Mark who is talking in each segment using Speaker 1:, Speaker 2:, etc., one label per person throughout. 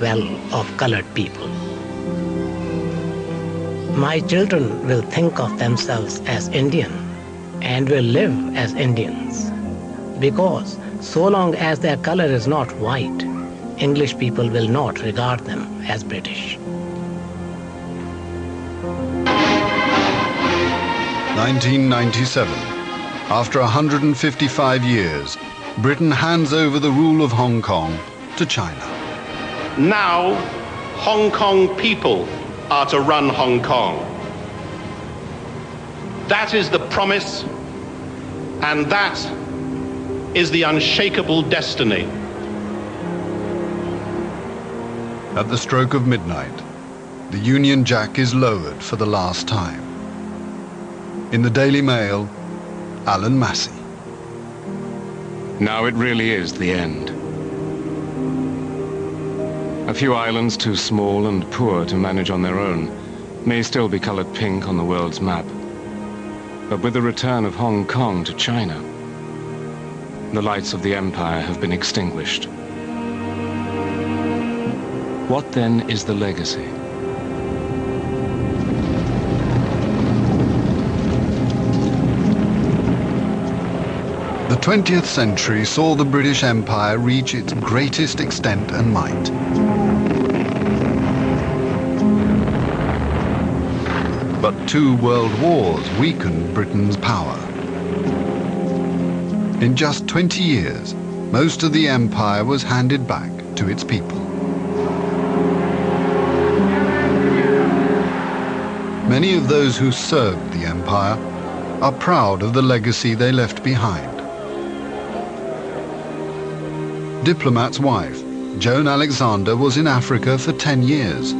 Speaker 1: well of colored people. My children will think of themselves as Indian and will live as Indians, because so long as their color is not white, English people will not regard them as British.
Speaker 2: 1997. After 155 years, Britain hands over the rule of Hong Kong to China.
Speaker 3: Now, Hong Kong people are to run Hong Kong. That is the promise, and that is the unshakable destiny.
Speaker 2: At the stroke of midnight, the Union Jack is lowered for the last time. In the Daily Mail, Alan Massey.
Speaker 4: Now it really is the end. A few islands too small and poor to manage on their own may still be colored pink on the world's map. But with the return of Hong Kong to China, the lights of the empire have been extinguished. What then is the legacy?
Speaker 2: The 20th century saw the British Empire reach its greatest extent and might. But 2 world wars weakened Britain's power. In just 20 years, most of the empire was handed back to its people. Many of those who served the empire are proud of the legacy they left behind. Diplomat's wife, Joan Alexander, was in Africa for 10 years.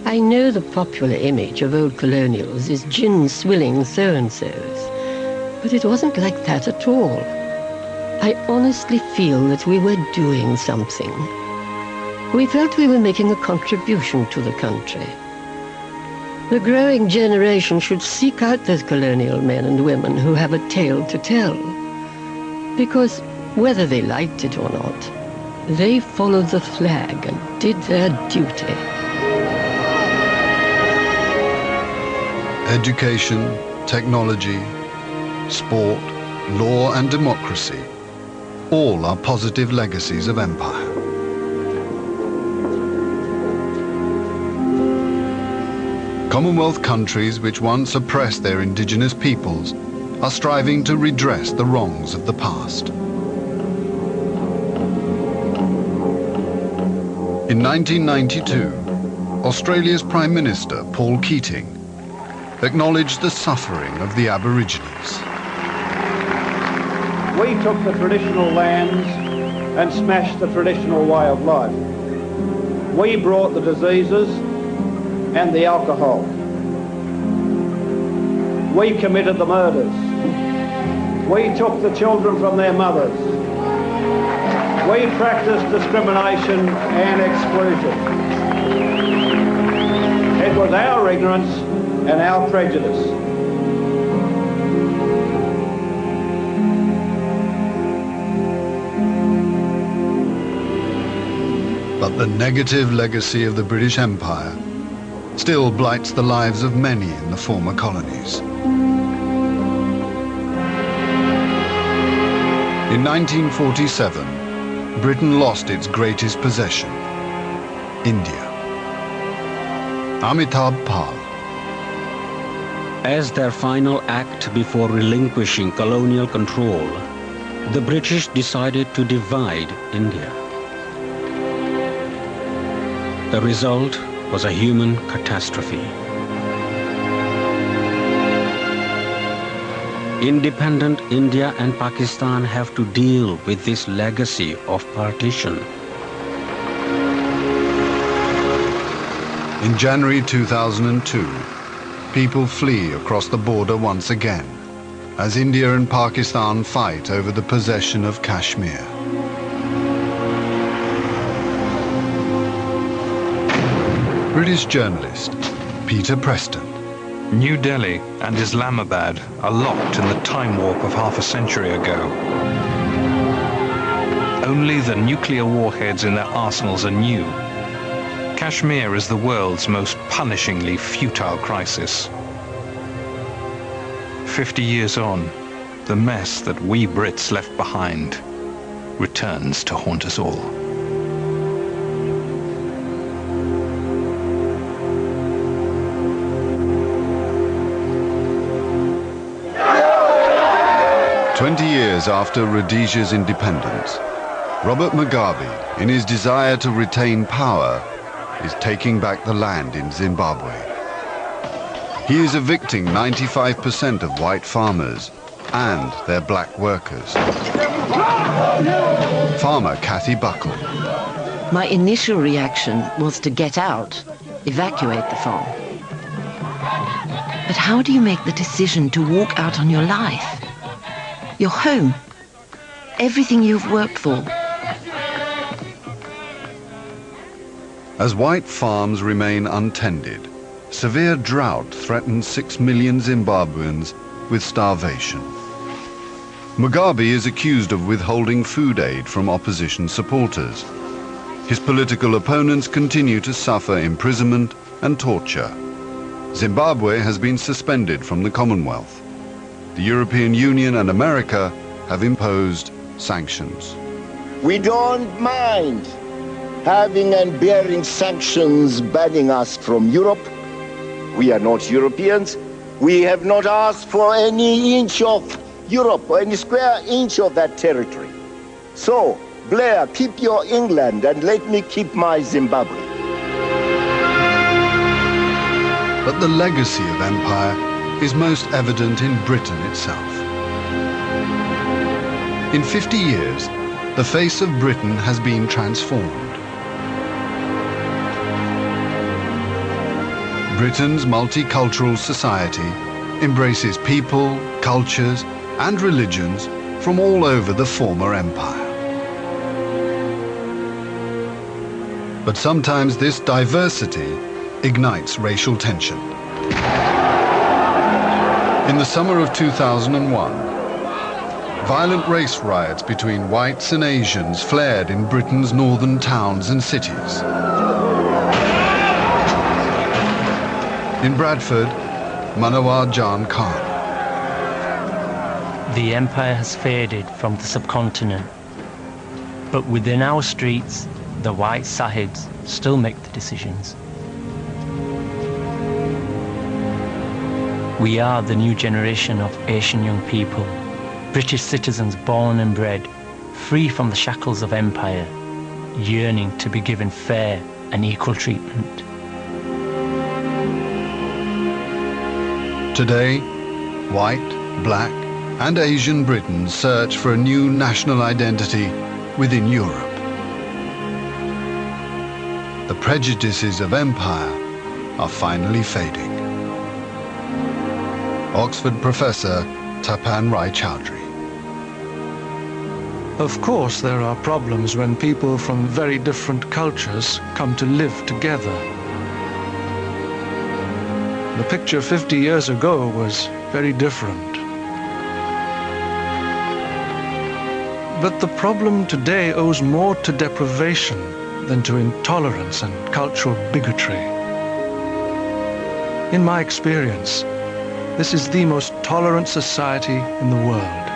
Speaker 5: I know the popular image of old colonials is gin-swilling so-and-sos, but it wasn't like that at all. I honestly feel that we were doing something. We felt we were making a contribution to the country. The growing generation should seek out those colonial men and women who have a tale to tell, because whether they liked it or not, they followed the flag and did their duty.
Speaker 2: Education, technology, sport, law and democracy, all are positive legacies of empire. Commonwealth countries which once oppressed their indigenous peoples are striving to redress the wrongs of the past. In 1992, Australia's Prime Minister, Paul Keating, acknowledged the suffering of the Aborigines.
Speaker 6: We took the traditional lands and smashed the traditional way of life. We brought the diseases and the alcohol. We committed the murders. We took the children from their mothers. We practiced discrimination and exclusion. It was our ignorance and our prejudice.
Speaker 2: But the negative legacy of the British Empire still blights the lives of many in the former colonies. In 1947, Britain lost its greatest possession, India. Amitabh Pal.
Speaker 7: As their final act before relinquishing colonial control, the British decided to divide India. The result was a human catastrophe. Independent India and Pakistan have to deal with this legacy of partition.
Speaker 2: In January 2002, people flee across the border once again, as India and Pakistan fight over the possession of Kashmir. British journalist Peter Preston.
Speaker 8: New Delhi and Islamabad are locked in the time warp of half a century ago. Only the nuclear warheads in their arsenals are new. Kashmir is the world's most punishingly futile crisis. 50 years on, the mess that we Brits left behind returns to haunt us all.
Speaker 2: "20 years after Rhodesia's independence, Robert Mugabe, in his desire to retain power, is taking back the land in Zimbabwe. He is evicting 95% of white farmers and their black workers. Farmer Kathy Buckle.
Speaker 9: My initial reaction was to get out, evacuate the farm. But how do you make the decision to walk out on your life? Your home, everything you've worked for?
Speaker 2: As white farms remain untended, severe drought threatens 6 million Zimbabweans with starvation. Mugabe is accused of withholding food aid from opposition supporters. His political opponents continue to suffer imprisonment and torture. Zimbabwe has been suspended from the Commonwealth. The European Union and America have imposed sanctions.
Speaker 10: We don't mind having and bearing sanctions banning us from Europe. We are not Europeans. We have not asked for any inch of Europe or any square inch of that territory. So, Blair, keep your England and let me keep my Zimbabwe.
Speaker 2: But the legacy of empire is most evident in Britain itself. In 50 years, the face of Britain has been transformed. Britain's multicultural society embraces people, cultures, and religions from all over the former empire. But sometimes this diversity ignites racial tension. In the summer of 2001, violent race riots between whites and Asians flared in Britain's northern towns and cities. In Bradford, Manawar Jan Khan.
Speaker 11: The empire has faded from the subcontinent, but within our streets, the white Sahibs still make the decisions. We are the new generation of Asian young people, British citizens born and bred, free from the shackles of empire, yearning to be given fair and equal treatment.
Speaker 2: Today, white, black, and Asian Britons search for a new national identity within Europe. The prejudices of empire are finally fading. Oxford professor Tapan Rai Chowdhury.
Speaker 12: Of course, there are problems when people from very different cultures come to live together. The picture 50 years ago was very different. But the problem today owes more to deprivation than to intolerance and cultural bigotry. In my experience, this is the most tolerant society in the world.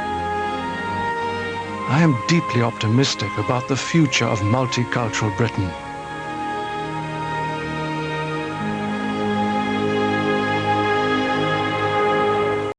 Speaker 12: I am deeply optimistic about the future of multicultural Britain.